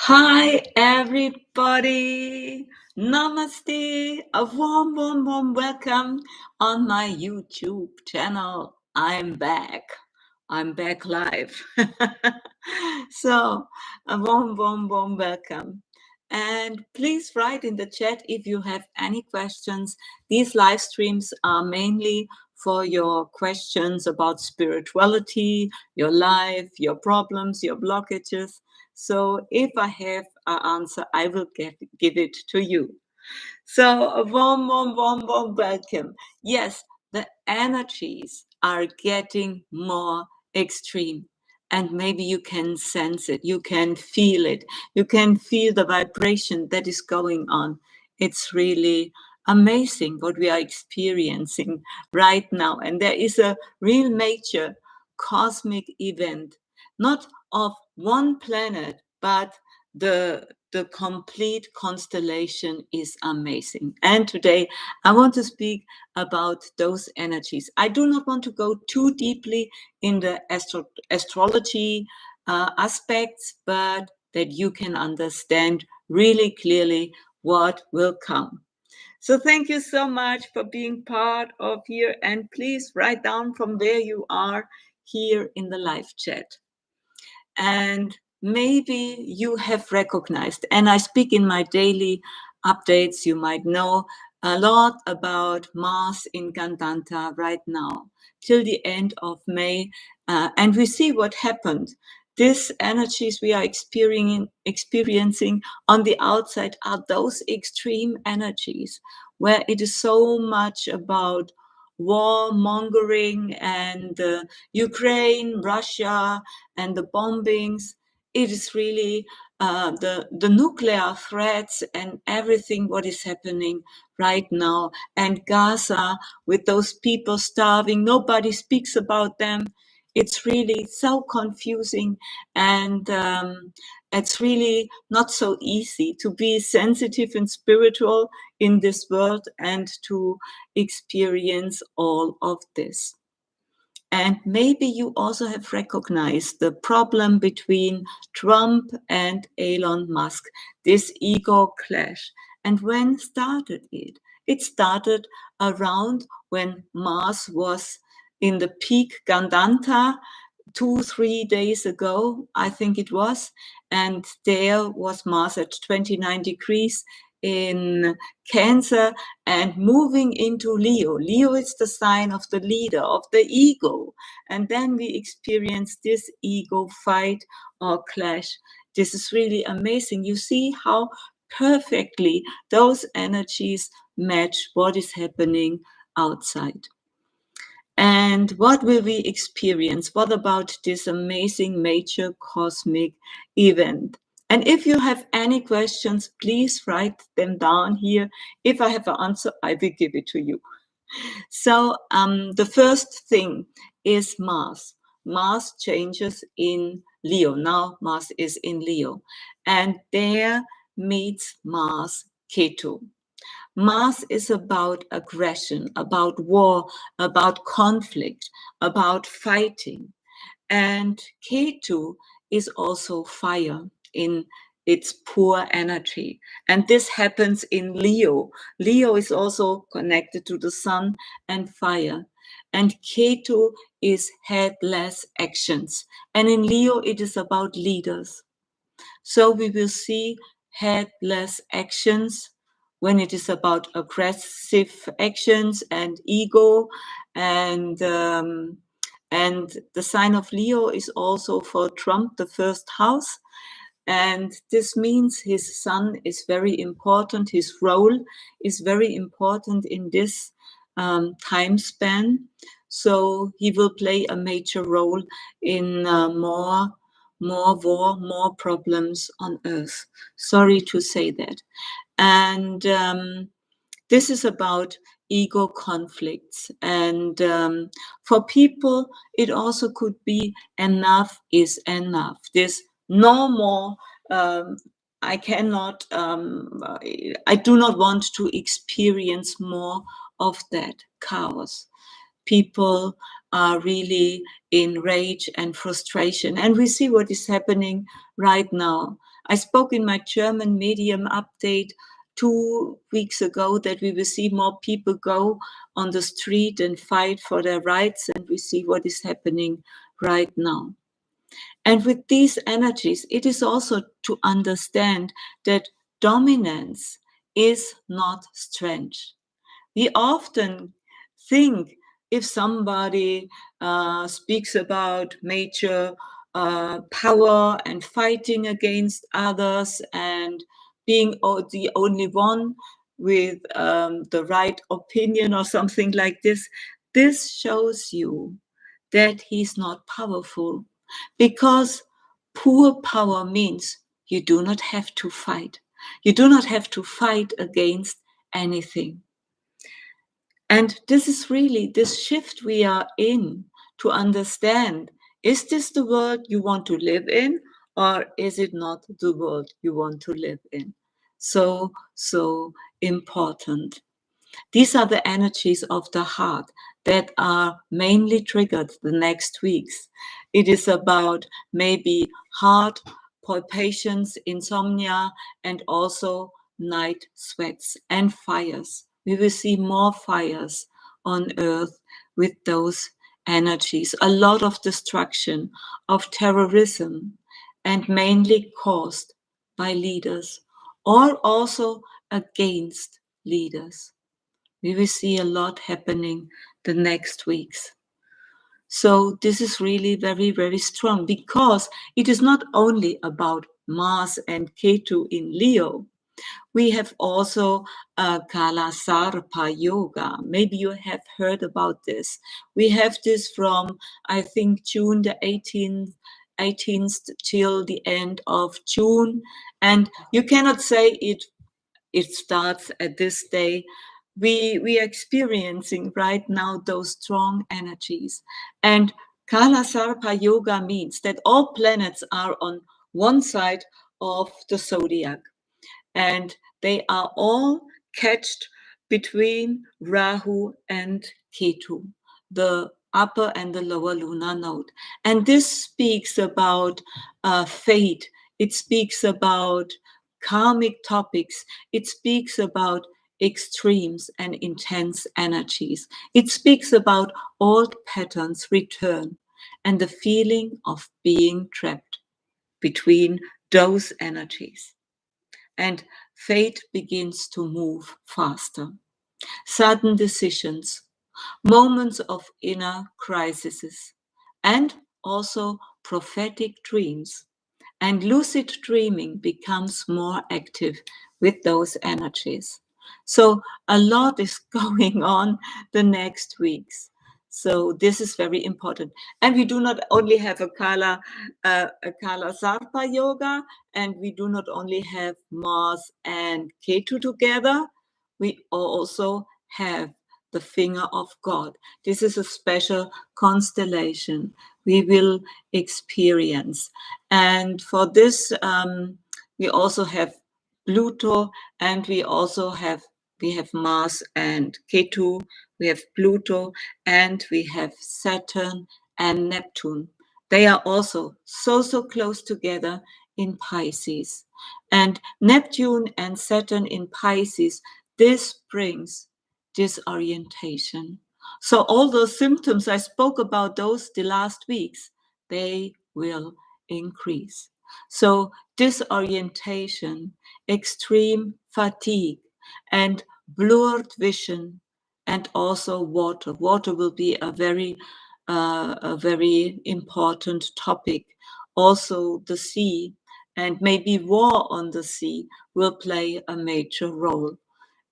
Hi, everybody. Namaste. A warm welcome on my YouTube channel. I'm back. I'm back live. So, a warm welcome. And please write in the chat if you have any questions. These live streams are mainly for your questions about spirituality, your life, your problems, your blockages. So if I have an answer, I will give it to you. So a warm welcome. Yes, the energies are getting more extreme. And maybe you can sense it, you can feel it, you can feel the vibration that is going on. It's really amazing what we are experiencing right now. And there is a real major cosmic event, not of one planet, but the complete constellation is amazing. And today I want to speak about those energies. I do not want to go too deeply in the astrology aspects, but that you can understand really clearly what will come. So thank you so much for being part of here, and please write down from where you are here in the live chat. And maybe you have recognized, and I speak in my daily updates, you might know a lot about Mars in Gandanta right now till the end of May, and we see what happened. These energies we are experiencing on the outside are those extreme energies where it is so much about war mongering and Ukraine, Russia, and the bombings. It is really the nuclear threats and everything what is happening right now. And Gaza, with those people starving, nobody speaks about them. It's really so confusing, and it's really not so easy to be sensitive and spiritual in this world and to experience all of this. And maybe you also have recognized the problem between Trump and Elon Musk, this ego clash. And when started it? It started around when Mars was in the peak Gandanta 2-3 days ago, I think it was, and there was Mars at 29 degrees in Cancer and moving into Leo. Leo is the sign of the leader, of the ego. And then we experience this ego fight or clash. This is really amazing. You see how perfectly those energies match what is happening outside. And what will we experience? What about this amazing major cosmic event? And if you have any questions, please write them down here. If I have an answer, I will give it to you. So the first thing is Mars. Mars changes in Leo. Now Mars is in Leo. And there meets Mars Ketu. Mars is about aggression, about war, about conflict, about fighting. And Ketu is also fire in its pure energy. And this happens in Leo. Leo is also connected to the sun and fire. And Ketu is headless actions. And in Leo, it is about leaders. So we will see headless actions when it is about aggressive actions and ego, and the sign of Leo is also for Trump the first house, and this means his sun is very important. His role is very important in this time span. So he will play a major role in more war, more problems on Earth. Sorry to say that. And this is about ego conflicts. And for people, it also could be enough is enough. This no more, I cannot, I do not want to experience more of that chaos. People are really in rage and frustration. And we see what is happening right now. I spoke in my German medium update 2 weeks ago that we will see more people go on the street and fight for their rights, and we see what is happening right now. And with these energies, it is also to understand that dominance is not strength. We often think if somebody speaks about major power and fighting against others and being the only one with the right opinion or something like this, this shows you that he's not powerful, because poor power means you do not have to fight. You do not have to fight against anything. And this is really this shift we are in, to understand, is this the world you want to live in, or is it not the world you want to live in? So important. These are the energies of the heart that are mainly triggered the next weeks. It is about maybe heart palpitations, insomnia, and also night sweats and fires. We will see more fires on earth with those energies. A lot of destruction, of terrorism, and mainly caused by leaders, or also against leaders. We will see a lot happening the next weeks. So this is really very, very strong, because it is not only about Mars and Ketu in Leo. We have also Kala Sarpa Yoga. Maybe you have heard about this. We have this from, I think, June the 18th till the end of June. And you cannot say it starts at this day. We are experiencing right now those strong energies. And Kala Sarpa Yoga means that all planets are on one side of the zodiac, and they are all catched between Rahu and Ketu, the upper and the lower lunar node. And this speaks about fate. It speaks about karmic topics. It speaks about extremes and intense energies. It speaks about old patterns return and the feeling of being trapped between those energies. And fate begins to move faster. Sudden decisions, moments of inner crises, and also prophetic dreams. And lucid dreaming becomes more active with those energies. So a lot is going on the next weeks. So this is very important. And we do not only have a Kala Sarpa yoga, and we do not only have Mars and Ketu together, we also have the finger of God. This is a special constellation we will experience. And for this, we also have Pluto, and we have Mars and Ketu, we have Pluto, and we have Saturn and Neptune. They are also so close together in Pisces. And Neptune and Saturn in Pisces, this brings disorientation. So all those symptoms I spoke about those the last weeks, they will increase. So disorientation, extreme fatigue, and blurred vision, and also water. Water will be a very important topic. Also the sea, and maybe war on the sea will play a major role.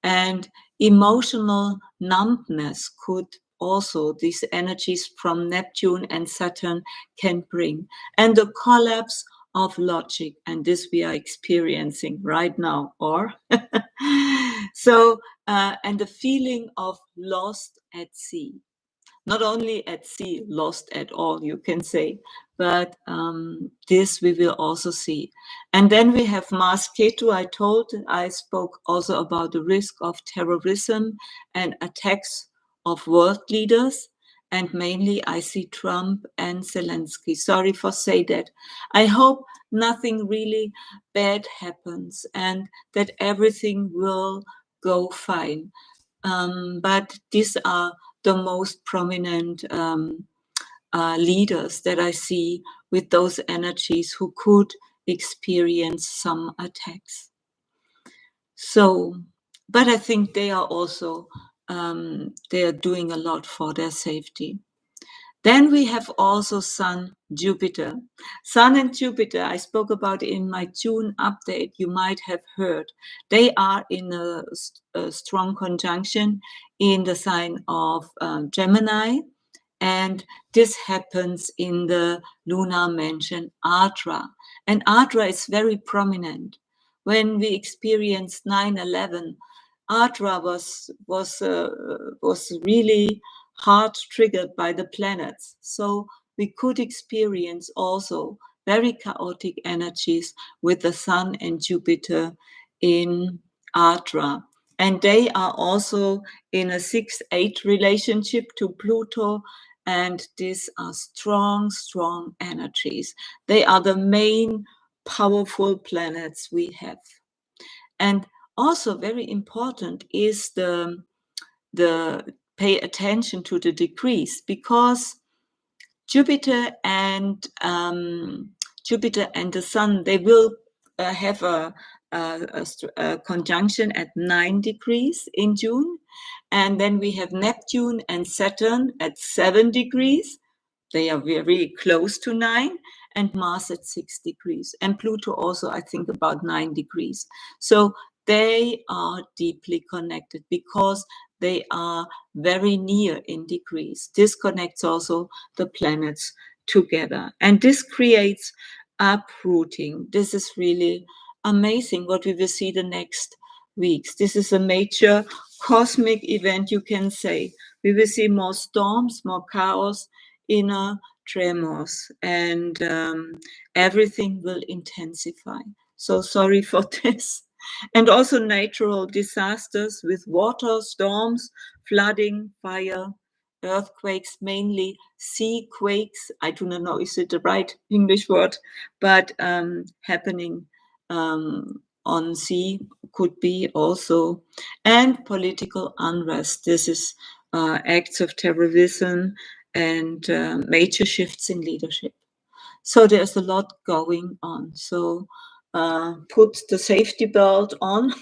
And emotional numbness could also, these energies from Neptune and Saturn can bring. And the collapse of logic, and this we are experiencing right now, or so, and the feeling of lost at sea. Not only at sea, lost at all, you can say, but this we will also see. And then we have Mars Ketu. I spoke also about the risk of terrorism and attacks of world leaders. And mainly I see Trump and Zelensky. Sorry for say that. I hope nothing really bad happens and that everything will go fine. But these are the most prominent leaders that I see with those energies who could experience some attacks. So, but I think they are also they are doing a lot for their safety. Then we have also Sun, Jupiter. Sun and Jupiter, I spoke about in my June update, you might have heard. They are in a strong conjunction in the sign of Gemini. And this happens in the lunar mansion Ardra. And Ardra is very prominent. When we experienced 9/11, Ardra was really hard triggered by the planets. So we could experience also very chaotic energies with the Sun and Jupiter in Ardra. And they are also in a 6-8 relationship to Pluto. And these are strong, strong energies. They are the main powerful planets we have. And also very important is the pay attention to the degrees, because Jupiter and the Sun, they will have a conjunction at 9 degrees in June. And then we have Neptune and Saturn at 7 degrees. They are very close to 9, and Mars at 6 degrees. And Pluto also, I think, about 9 degrees. So they are deeply connected because they are very near in degrees. This connects also the planets together. And this creates uprooting. This is really amazing what we will see the next weeks. This is a major cosmic event, you can say. We will see more storms, more chaos, inner tremors, and everything will intensify. So sorry for this. And also natural disasters with water, storms, flooding, fire, earthquakes, mainly sea quakes. I do not know, is it the right English word, but happening on sea could be also, and political unrest. This is acts of terrorism and major shifts in leadership. So there's a lot going on. So put the safety belt on.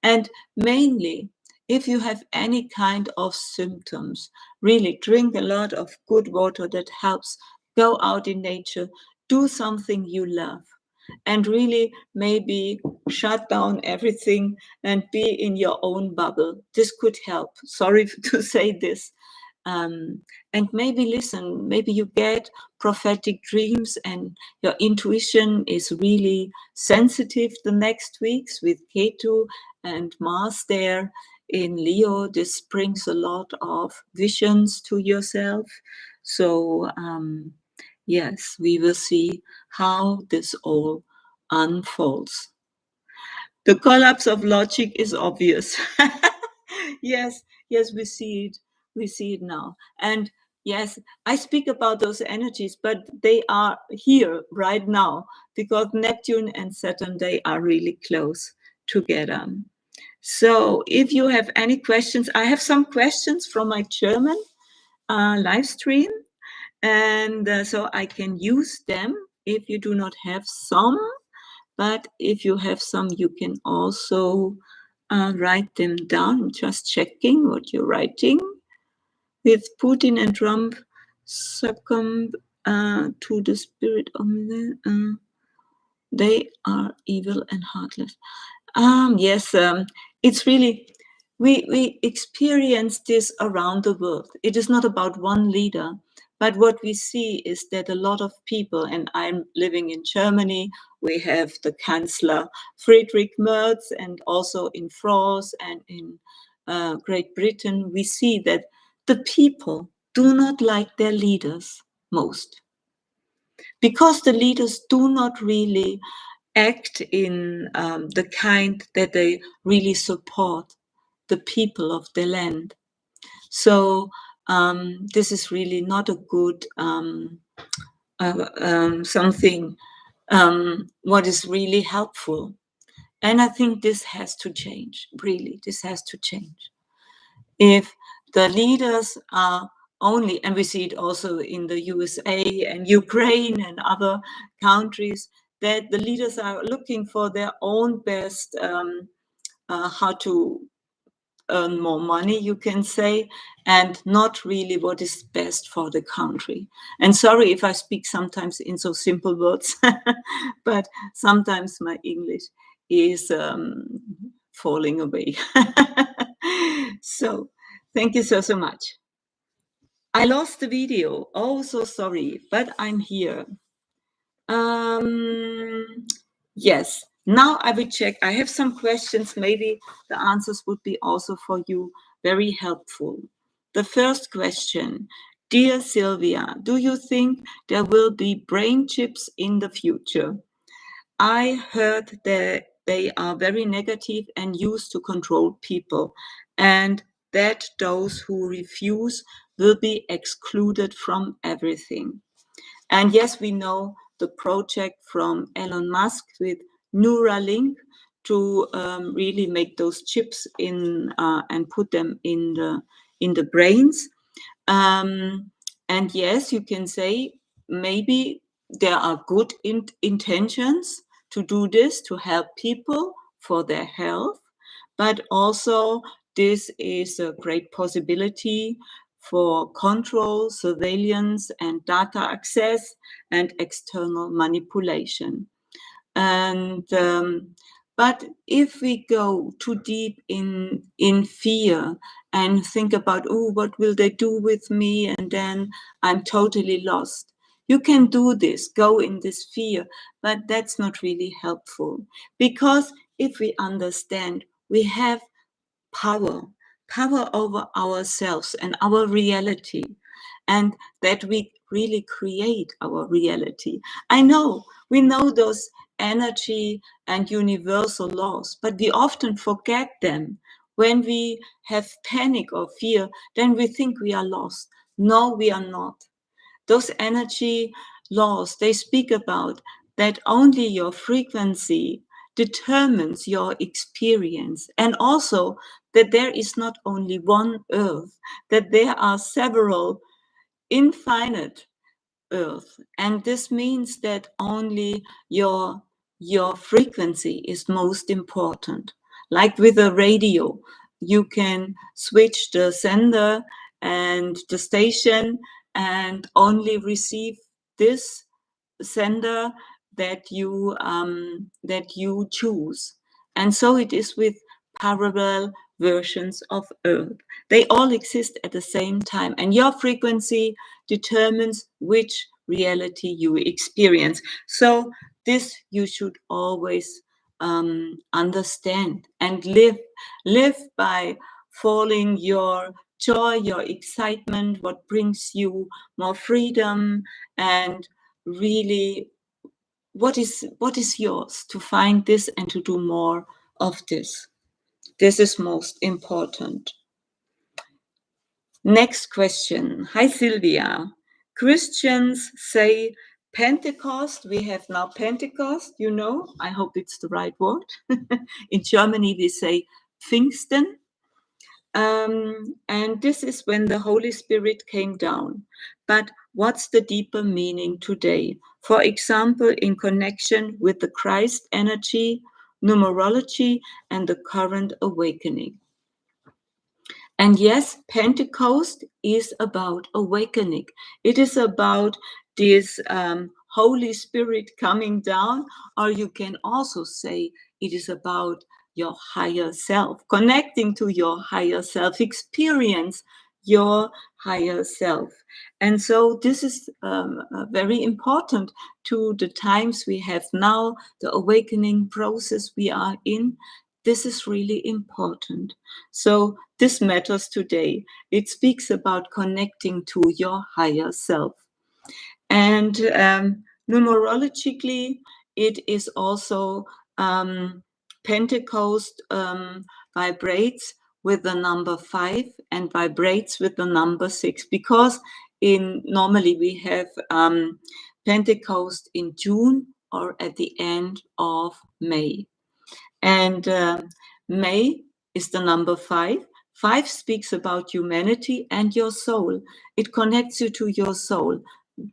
And mainly, if you have any kind of symptoms, really drink a lot of good water that helps. Go out in nature, do something you love, and really maybe shut down everything and be in your own bubble. This could help. Sorry to say this. And maybe listen, maybe you get prophetic dreams and your intuition is really sensitive the next weeks with Ketu and Mars there in Leo. This brings a lot of visions to yourself. So yes, we will see how this all unfolds. The collapse of logic is obvious. Yes, we see it. We see it now. And yes, I speak about those energies, but they are here right now because Neptune and Saturn, they are really close together. So if you have any questions, I have some questions from my German live stream. And so I can use them if you do not have some. But if you have some, you can also write them down. Just checking what you're writing. With Putin and Trump succumb to the spirit of they are evil and heartless. Yes, it's really, we experience this around the world. It is not about one leader, but what we see is that a lot of people, and I'm living in Germany, we have the Chancellor Friedrich Merz, and also in France and in Great Britain, we see that the people do not like their leaders most, because the leaders do not really act in the kind that they really support the people of the land. So this is really not a good something what is really helpful. And I think this has to change, really, this has to change. If the leaders are only, and we see it also in the USA and Ukraine and other countries, that the leaders are looking for their own best, how to earn more money, you can say, and not really what is best for the country. And sorry if I speak sometimes in so simple words, but sometimes my English is falling away. So thank you so much. I lost the video. Oh, so sorry, but I'm here. Yes, now I will check. I have some questions. Maybe the answers would be also for you very helpful. The first question, dear Silvia, do you think there will be brain chips in the future? I heard that they are very negative and used to control people, and that those who refuse will be excluded from everything. And yes, we know the project from Elon Musk with Neuralink to really make those chips in and put them in the brains. And yes, you can say maybe there are good intentions to do this to help people for their health, but also this is a great possibility for control, surveillance, and data access and external manipulation. And but if we go too deep in fear and think about, oh, what will they do with me, and then I'm totally lost. You can do this, go in this fear, but that's not really helpful, because if we understand we have power, power over ourselves and our reality, and that we really create our reality. I know, we know those energy and universal laws, but we often forget them. When we have panic or fear, then we think we are lost. No, we are not. Those energy laws, they speak about that only your frequency determines your experience, and also that there is not only one earth, that there are several infinite earth. And this means that only your frequency is most important. Like with a radio, you can switch the sender and the station and only receive this sender that you choose. And so it is with parallel versions of Earth. They all exist at the same time, and your frequency determines which reality you experience. So this you should always understand and live by following your joy, your excitement, what brings you more freedom, and really what is yours, to find this and to do more of this. This is most important. Next question. Hi Silvia. Christians say Pentecost. We have now Pentecost, you know. I hope it's the right word. In Germany we say Pfingsten. And this is when the Holy Spirit came down. But what's the deeper meaning today? For example, in connection with the Christ energy, numerology, and the current awakening. And yes, Pentecost is about awakening. It is about this Holy Spirit coming down, or you can also say it is about your higher self, connecting to your higher self, experience your higher self. And so this is very important to the times we have now, the awakening process we are in. This is really important. So this matters today. It speaks about connecting to your higher self. And numerologically, it is also Pentecost vibrates with the number 5 and vibrates with the number 6, because normally we have Pentecost in June or at the end of May. And May is the number 5. 5 speaks about humanity and your soul. It connects you to your soul,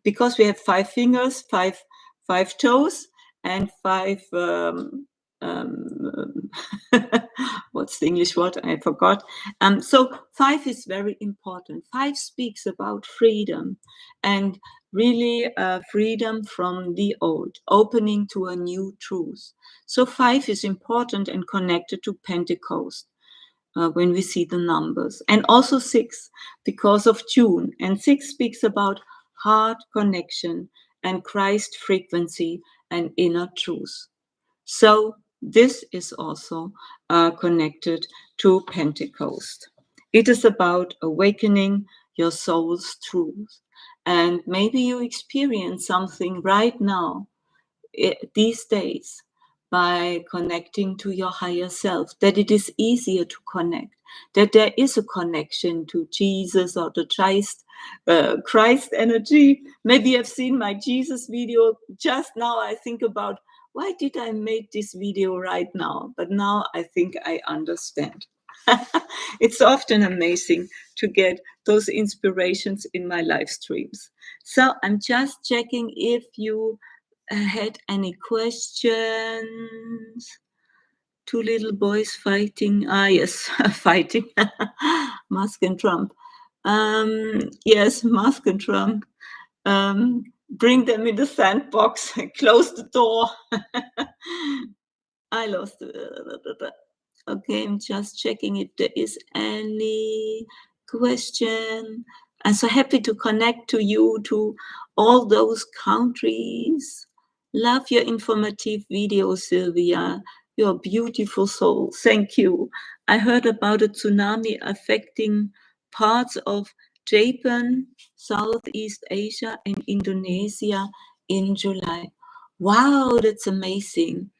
because we have 5 fingers, five toes, and 5 what's the English word? I forgot. So 5 is very important. 5 speaks about freedom, and really freedom from the old, opening to a new truth. So 5 is important and connected to Pentecost. When we see the numbers, and also 6 because of June, and 6 speaks about heart connection and Christ frequency and inner truth. So this is also connected to Pentecost. It is about awakening your soul's truth, and maybe you experience something right now these days by connecting to your higher self, that it is easier to connect, that there is a connection to Jesus or the Christ energy. Maybe you've seen my Jesus video just now. I think about, why did I make this video right now? But now I think I understand. It's often amazing to get those inspirations in my live streams. So I'm just checking if you had any questions. 2 little boys fighting. Yes, fighting. Musk and Trump. Yes, Musk and Trump. Bring them in the sandbox and close the door. I lost it. Okay, I'm just checking if there is any question. I'm so happy to connect to you, to all those countries. Love your informative video, Silvia. You're a beautiful soul. Thank you. I heard about a tsunami affecting parts of Japan, Southeast Asia, and Indonesia in July. Wow, that's amazing.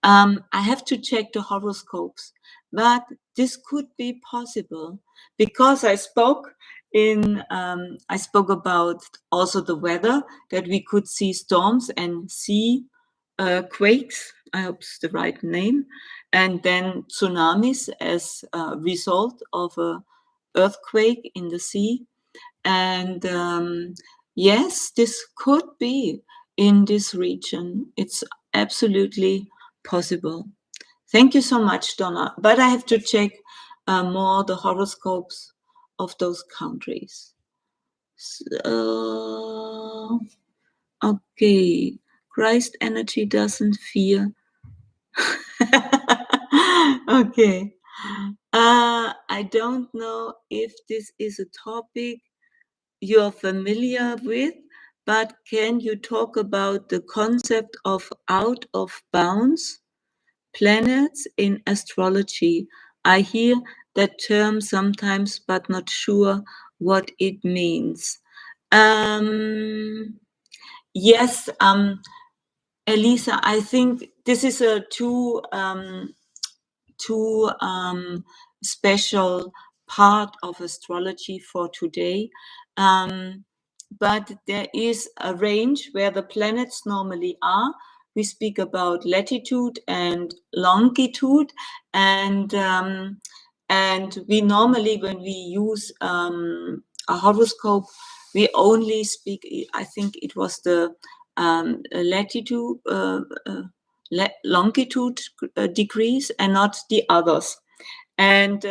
I have to check the horoscopes, but this could be possible because I spoke about also the weather, that we could see storms and see quakes. I hope it's the right name, and then tsunamis as a result of a earthquake in the sea. And yes, this could be in this region. It's absolutely possible. Thank you so much, Donna. But I have to check more the horoscopes of those countries. So, okay. Christ energy doesn't fear. Okay. I don't know if this is a topic you're familiar with, but can you talk about the concept of out of bounds planets in astrology? I hear that term sometimes, but not sure what it means. Yes, Elisa, I think this is a too special part of astrology for today. But there is a range where the planets normally are. We speak about latitude and longitude, and we normally, when we use a horoscope, we only speak, I think it was the latitude, longitude degrees, and not the others. And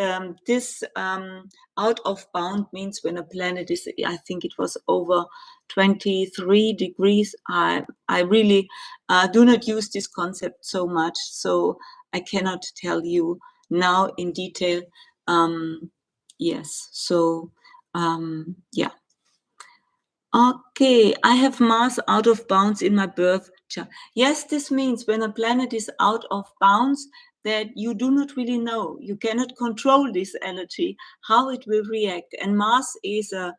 this out of bound means when a planet is, I think it was over 23 degrees. I really do not use this concept so much, so I cannot tell you now in detail. Yes, so yeah. Okay, I have Mars out of bounds in my birth chart. Yes, this means when a planet is out of bounds, that you do not really know. You cannot control this energy, how it will react. And Mars is a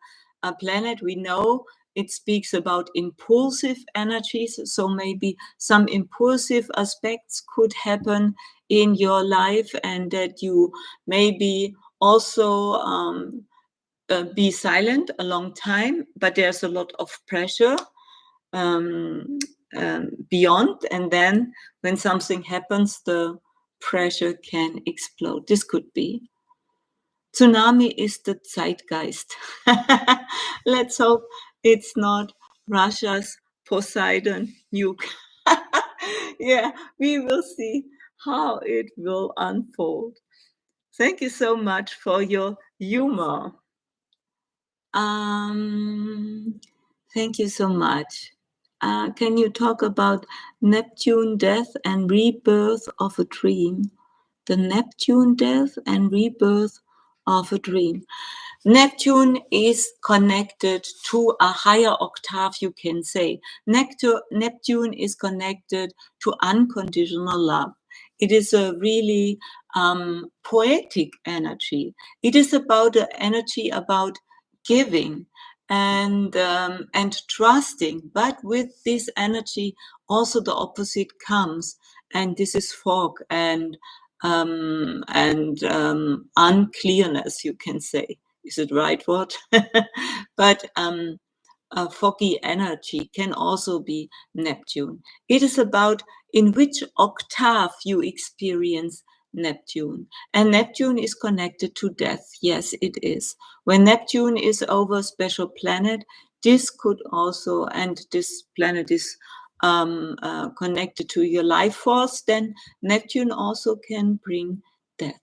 planet we know. It speaks about impulsive energies. So maybe some impulsive aspects could happen in your life, and that you maybe also be silent a long time, but there's a lot of pressure beyond, and then when something happens, the pressure can explode. This could be. Tsunami is the zeitgeist. Let's hope it's not Russia's Poseidon nuke. Yeah, we will see how it will unfold. Thank you so much for your humor. Thank you so much. Can you talk about Neptune death and rebirth of a dream? The Neptune death and rebirth of a dream. Neptune is connected to a higher octave, you can say. Neptune is connected to unconditional love. It is a really poetic energy. It is about the energy about giving and trusting. But with this energy, also the opposite comes, and this is fog and unclearness, you can say. Is it right word? But foggy energy can also be Neptune. It is about in which octave you experience Neptune. And Neptune is connected to death. Yes, it is. When Neptune is over a special planet, this could also, and this planet is connected to your life force, then Neptune also can bring death.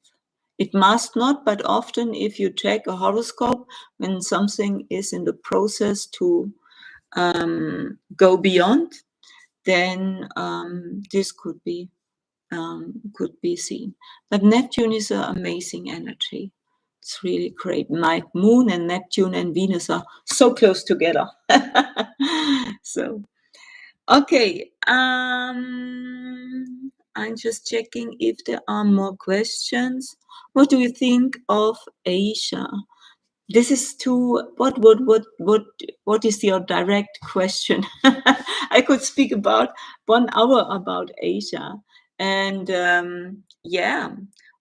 It must not, but often if you check a horoscope, when something is in the process to go beyond, then this could be seen. But Neptune is an amazing energy. It's really great. My moon and Neptune and Venus are so close together. So, okay. I'm just checking if there are more questions. What do you think of Asia? This is too. What is your direct question? I could speak about 1 hour about Asia, and yeah,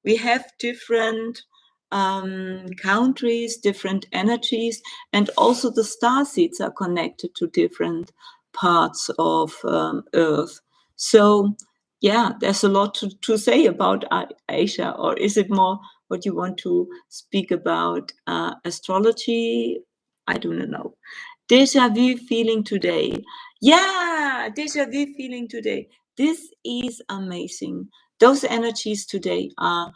we have different countries, different energies, and also the star seeds are connected to different parts of Earth. So yeah, there's a lot to say about Asia. Or is it more what you want to speak about? Astrology? I do not know. Deja vu feeling today. Yeah, deja vu feeling today. This is amazing. Those energies today are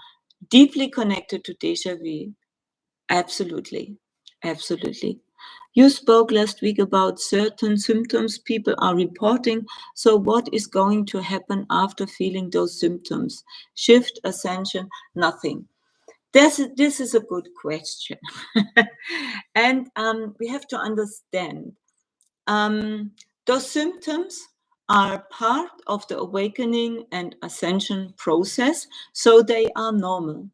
deeply connected to deja vu. Absolutely. Absolutely. You spoke last week about certain symptoms people are reporting. So what is going to happen after feeling those symptoms? Shift, ascension, nothing. This is a good question. And we have to understand those symptoms are part of the awakening and ascension process, so they are normal.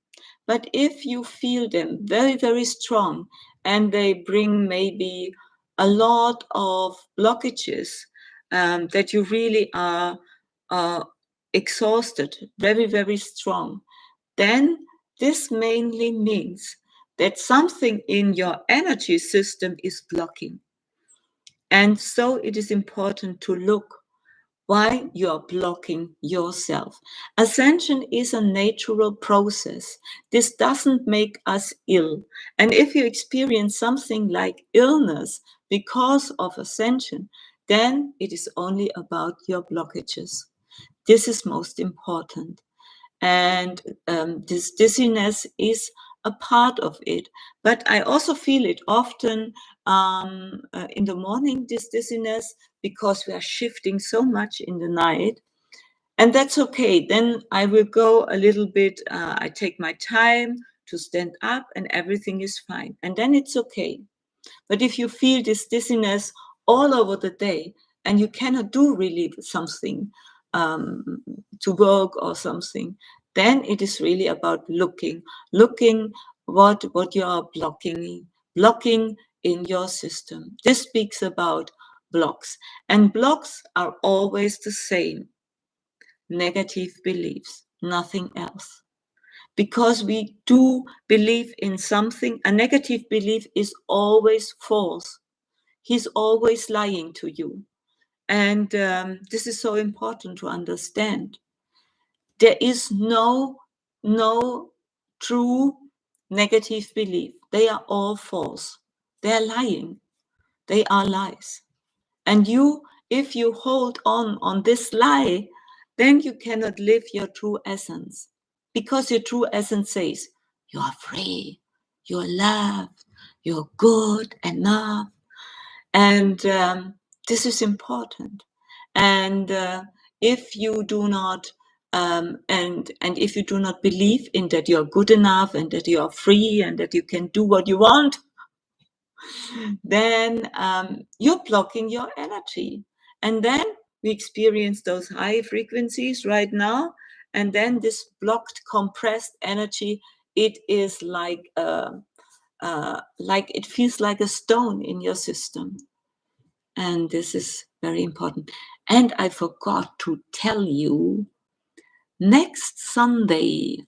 But if you feel them very, very strong and they bring maybe a lot of blockages, that you really are exhausted, very, very strong, then this mainly means that something in your energy system is blocking. And so it is important to look why you're blocking yourself. Ascension is a natural process. This doesn't make us ill. And if you experience something like illness because of ascension, then it is only about your blockages. This is most important. And this dizziness is a part of it. But I also feel it often in the morning, this dizziness, because we are shifting so much in the night. And that's okay. Then I will go a little bit, I take my time to stand up and everything is fine. And then it's okay. But if you feel this dizziness all over the day and you cannot do really something to work or something, then it is really about looking what you are blocking in your system. This speaks about blocks, and blocks are always the same: negative beliefs, nothing else. because we do believe in something. A negative belief is always false. He's always lying to you. And this is so important to understand. There is no true negative belief. They are all false. They are lying. They are lies. And if you hold on this lie, then you cannot live your true essence. Because your true essence says, you are free, you're loved, you're good enough. And this is important. And if you do not, and if you do not believe in that you're good enough and that you are free and that you can do what you want, then you're blocking your energy. And then we experience those high frequencies right now. And then this blocked, compressed energy, it is like it feels like a stone in your system. And this is very important. And I forgot to tell you, next Sunday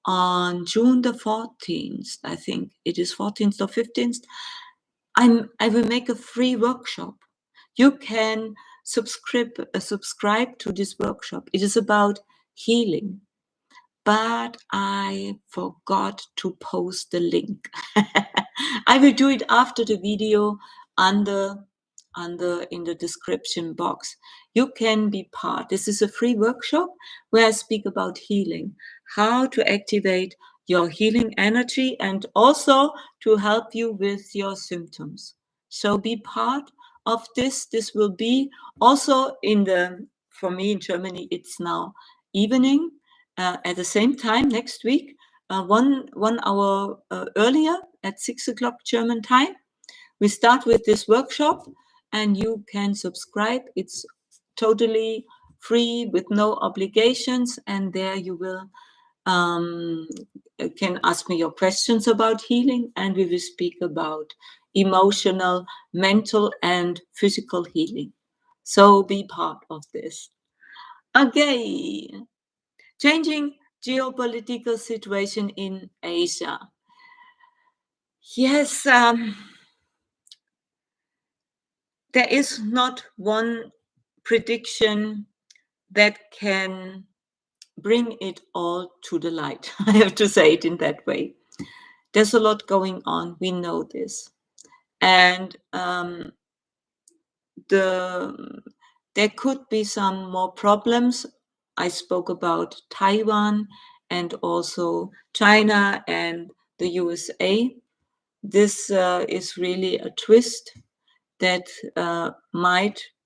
on June the 14th, I think it is 14th or 15th, I will make a free workshop. You can subscribe to this workshop. It is about healing, but I forgot to post the link. I will do it after the video under in the description box. You can be part. This is a free workshop where I speak about healing, how to activate your healing energy, and also to help you with your symptoms. So be part of this. This will be also for me in Germany, it's now evening at the same time next week, 1 hour earlier at 6 o'clock German time. We start with this workshop and you can subscribe. It's totally free with no obligations, and there you will can ask me your questions about healing, and we will speak about emotional, mental, and physical healing. So be part of this. Okay, changing geopolitical situation in Asia. Yes, there is not one prediction that can bring it all to the light. I have to say it in that way. There's a lot going on. We know this. And there could be some more problems. I spoke about Taiwan and also China and the USA. This is really a twist that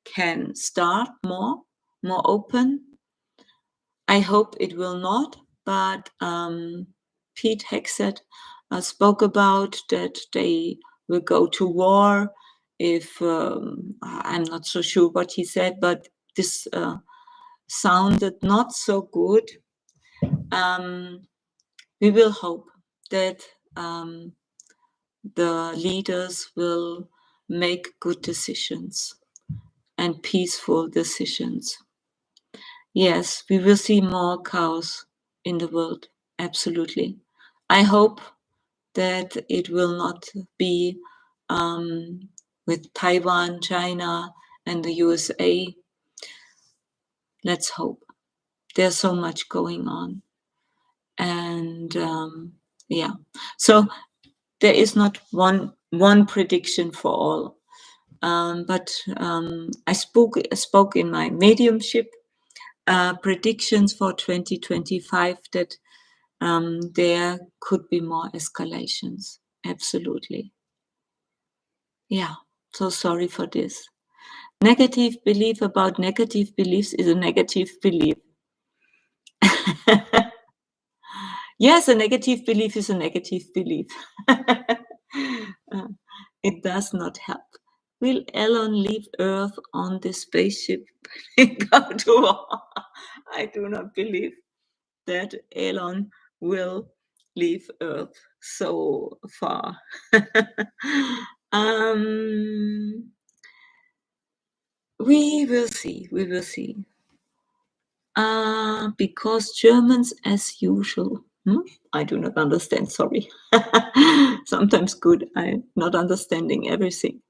can start more open. I hope it will not, but Pete Hexet spoke about that they will go to war if I'm not so sure what he said, but this sounded not so good. We will hope that the leaders will make good decisions and peaceful decisions. Yes, we will see more chaos in the world. Absolutely. I hope that it will not be with Taiwan, China, and the USA. Let's hope. There's so much going on. And yeah, so there is not one prediction for all. But I spoke in my mediumship predictions for 2025 that there could be more escalations. Absolutely. Yeah, so sorry for this. Negative belief about negative beliefs is a negative belief. Yes, a negative belief is a negative belief. It does not help. Will Elon leave Earth on this spaceship and go to war? I do not believe that Elon will leave Earth so far. We will see. Because Germans, as usual, I do not understand, sorry. Sometimes good, I'm not understanding everything.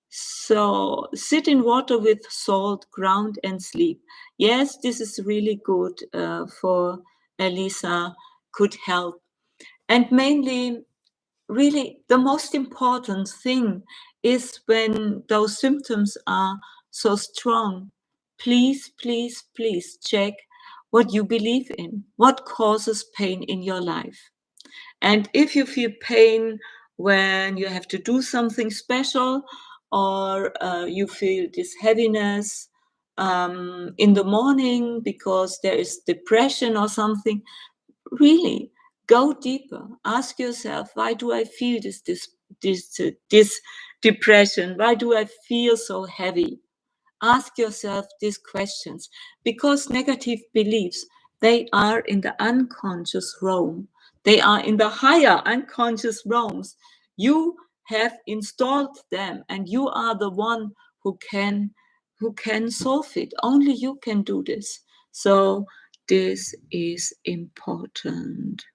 So sit in water with salt, ground and sleep. Yes, this is really good for Elisa, could help. And mainly, really, the most important thing is when those symptoms are so strong, please, please, please check what you believe in, what causes pain in your life. And if you feel pain when you have to do something special, or you feel this heaviness in the morning because there is depression or something, really go deeper. Ask yourself, why do I feel this depression? Why do I feel so heavy? Ask yourself these questions, because negative beliefs, they are in the unconscious realm. They are in the higher unconscious realms. You have installed them, and you are the one who can solve it. Only you can do this. So this is important.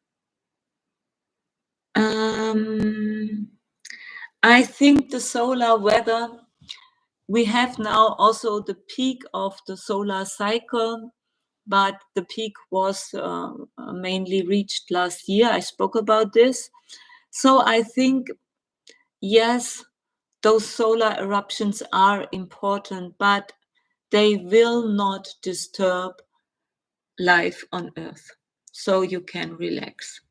I think the solar weather, we have now also the peak of the solar cycle, but the peak was mainly reached last year. I spoke about this. So I think, yes, those solar eruptions are important, but they will not disturb life on Earth. So you can relax.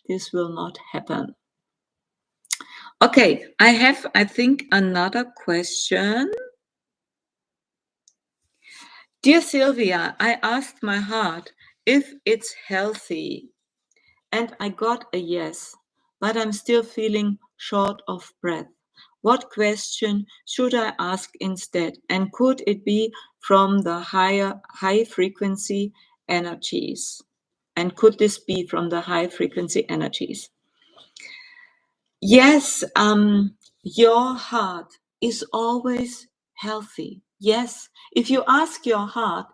This will not happen. Okay, I think, another question. Dear Silvia, I asked my heart if it's healthy, and I got a yes, but I'm still feeling short of breath. What question should I ask instead? And could it be from the high frequency energies? And could this be from the high frequency energies? Yes, your heart is always healthy. Yes, if you ask your heart,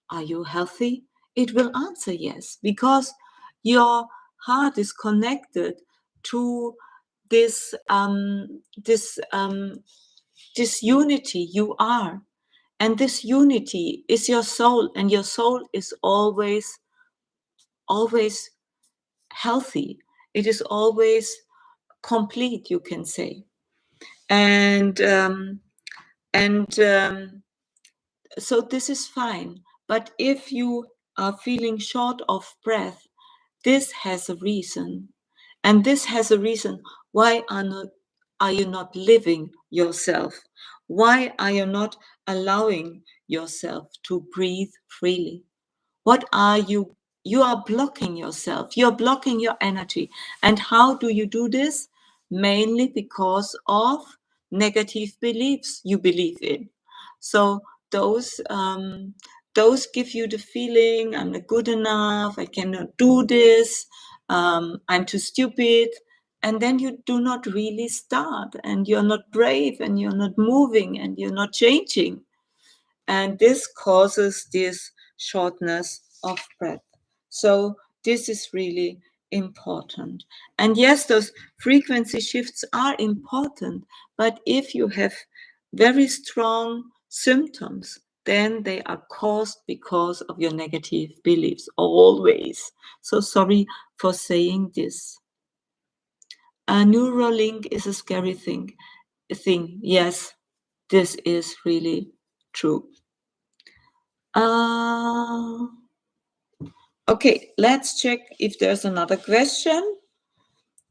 are you healthy? It will answer yes, because your heart is connected to this this unity you are, and this unity is your soul, and your soul is always healthy. It is always complete, you can say. And so this is fine. But if you are feeling short of breath, this has a reason. And this has a reason. Why are you not living yourself? Why are you not allowing yourself to breathe freely? What are you? You are blocking yourself. You're blocking your energy. And how do you do this? Mainly because of negative beliefs you believe in. So those give you the feeling, I'm not good enough, I cannot do this, I'm too stupid. And then you do not really start, and you're not brave, and you're not moving, and you're not changing. And this causes this shortness of breath. So this is really important. And yes, those frequency shifts are important, but if you have very strong symptoms, then they are caused because of your negative beliefs, always. So sorry for saying this. A Neuralink is a scary thing. Yes, this is really true. Okay, let's check if there's another question.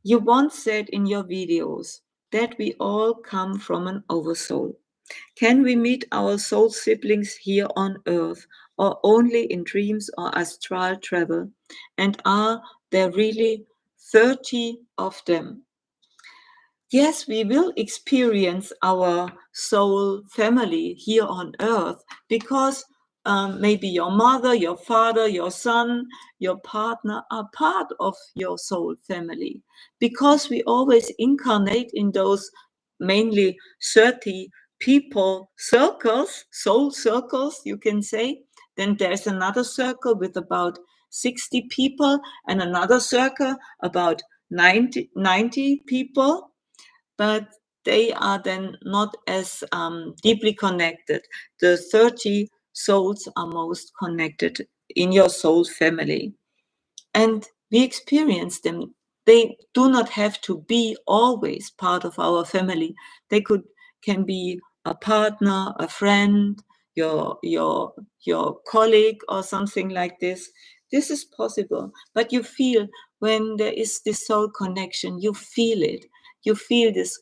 You once said in your videos that we all come from an oversoul. Can we meet our soul siblings here on Earth, or only in dreams or astral travel? And are there really 30 of them? Yes, we will experience our soul family here on Earth, because maybe your mother, your father, your son, your partner are part of your soul family, because we always incarnate in those mainly 30 people circles, soul circles, you can say. Then there's another circle with about 60 people and another circle about 90 people, but they are then not as deeply connected. The 30 souls are most connected in your soul family. And we experience them. They do not have to be always part of our family. They can be a partner, a friend, your colleague or something like this. This is possible. But you feel when there is this soul connection, you feel it. You feel this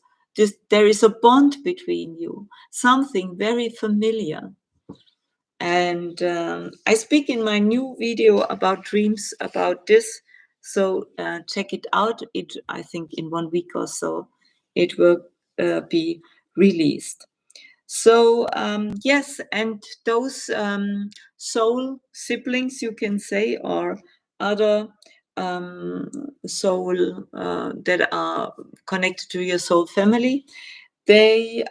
there is a bond between you, something very familiar. And I speak in my new video about dreams about this, so check it out. I think in 1 week or so it will be released. So yes, and those soul siblings, you can say, or other soul that are connected to your soul family, they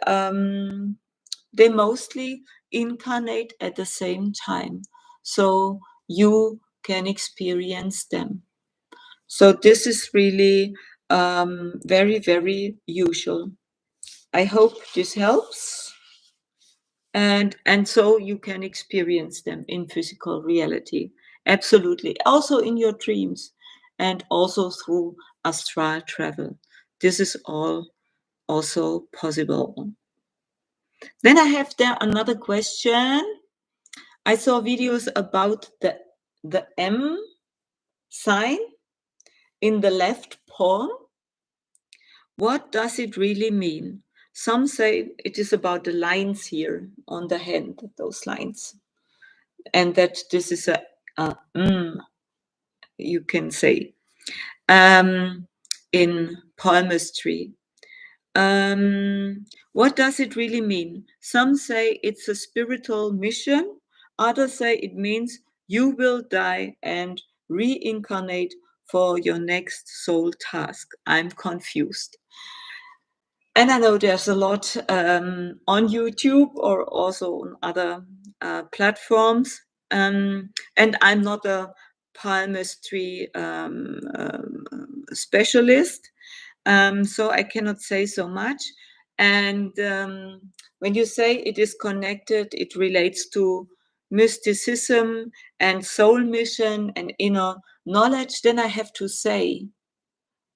mostly incarnate at the same time, so you can experience them. So this is really very, very usual. I hope this helps, and so you can experience them in physical reality, absolutely, also in your dreams, and also through astral travel. This is all also possible. Then I have there another question. I saw videos about the M sign in the left palm. What does it really mean? Some say it is about the lines here on the hand, those lines, and that this is a you can say, in palmistry. What does it really mean? Some say it's a spiritual mission. Others say it means you will die and reincarnate for your next soul task. I'm confused. And I know there's a lot on YouTube or also on other platforms. And I'm not a palmistry specialist. So I cannot say so much. And when you say it is connected, it relates to mysticism and soul mission and inner knowledge, then I have to say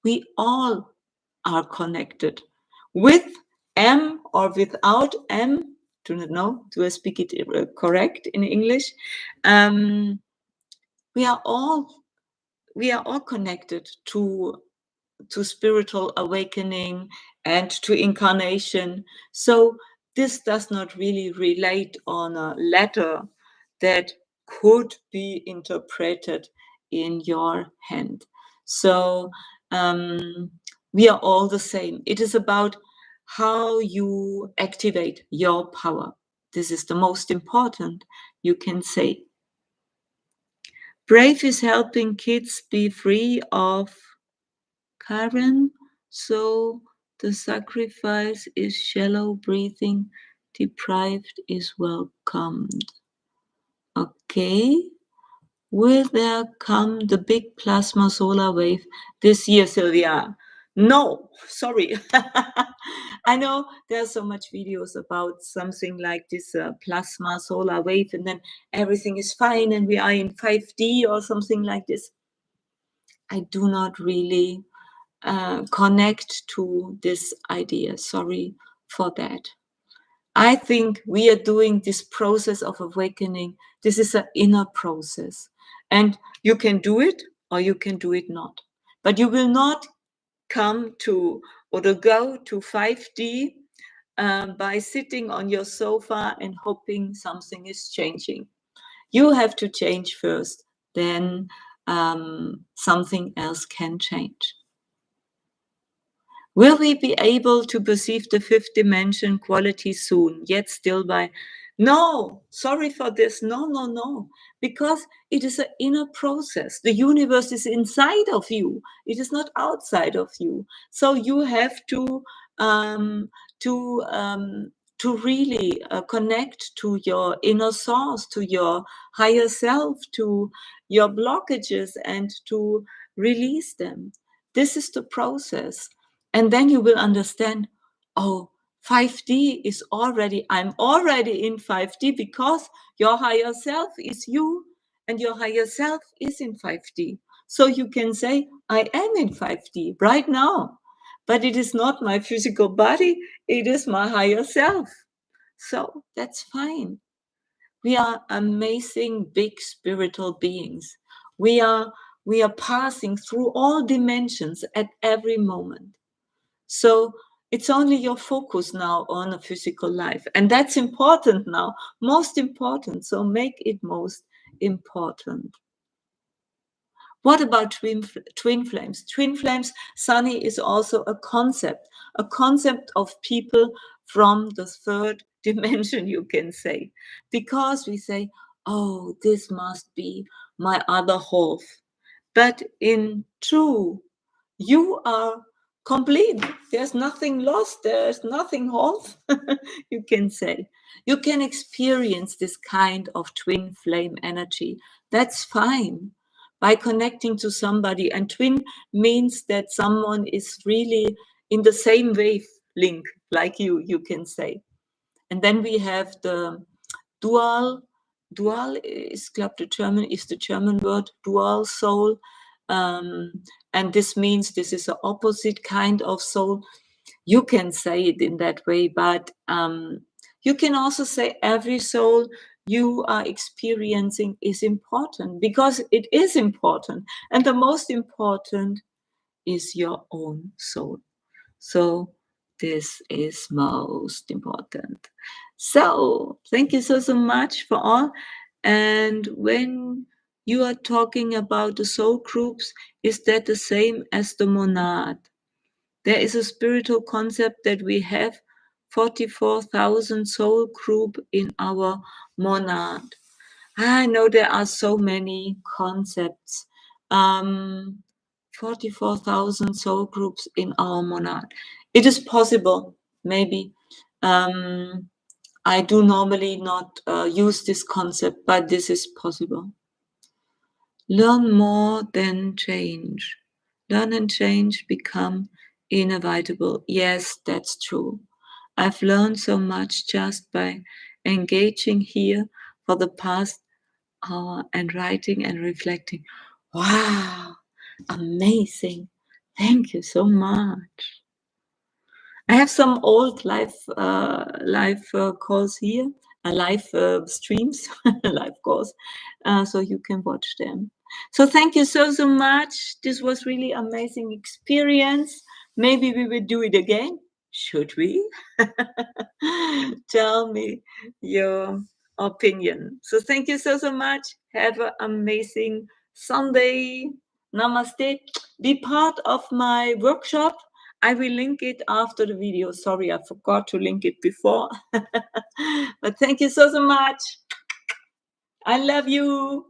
we all are connected with M or without M. Do not know. Do I speak it correct in English? We are all connected to spiritual awakening and to incarnation. So this does not really relate on a letter that could be interpreted in your hand. So we are all the same. It is about how you activate your power. This is the most important, you can say. Brave is helping kids be free of Karen, so the sacrifice is shallow breathing, deprived is welcomed. Okay. Will there come the big plasma solar wave this year, Silvia? No, sorry. I know there's so much videos about something like this plasma solar wave, and then everything is fine and we are in 5D or something like this. I do not really connect to this idea. Sorry for that. I think we are doing this process of awakening. This is an inner process. And you can do it or you can do it not. But you will not come to or to go to 5D by sitting on your sofa and hoping something is changing. You have to change first, then something else can change. Will we be able to perceive the fifth dimension quality soon, yet still by? No, sorry for this. No. Because it is an inner process. The universe is inside of you. It is not outside of you. So you have to to really connect to your inner source, to your higher self, to your blockages, and to release them. This is the process. And then you will understand, oh, 5D is already, I'm already in 5D because your higher self is you and your higher self is in 5D. So you can say, I am in 5D right now, but it is not my physical body, it is my higher self. So that's fine. We are amazing, big spiritual beings. We are passing through all dimensions at every moment. So it's only your focus now on a physical life. And that's important now, most important. So make it most important. What about twin flames? Twin flames, Sunny, is also a concept of people from the third dimension, you can say. Because we say, oh, this must be my other half. But in true, you are complete. There's nothing lost. There's nothing half, you can say. You can experience this kind of twin flame energy. That's fine. By connecting to somebody, and twin means that someone is really in the same wavelength like you can say. And then we have the dual. Dual is, glaube, the German word, dual soul. And this means this is an opposite kind of soul. You can say it in that way, but you can also say every soul you are experiencing is important, because it is important. And the most important is your own soul. So this is most important. So thank you so much for all. And when you are talking about the soul groups, is that the same as the monad? There is a spiritual concept that we have 44,000 soul group in our monad. I know there are so many concepts. 44,000 soul groups in our monad. It is possible, maybe. I do normally not use this concept, but this is possible. Learn more than change. Learn and change become inevitable. Yes, that's true. I've learned so much just by engaging here for the past hour and writing and reflecting. Wow, amazing. Thank you so much. I have some old live calls here, live streams, live calls, so you can watch them. So thank you so much. This was really amazing experience. Maybe we will do it again. Should we? Tell me your opinion. So thank you so much. Have an amazing Sunday. Namaste. Be part of my workshop. I will link it after the video. Sorry, I forgot to link it before. But thank you so much. I love you.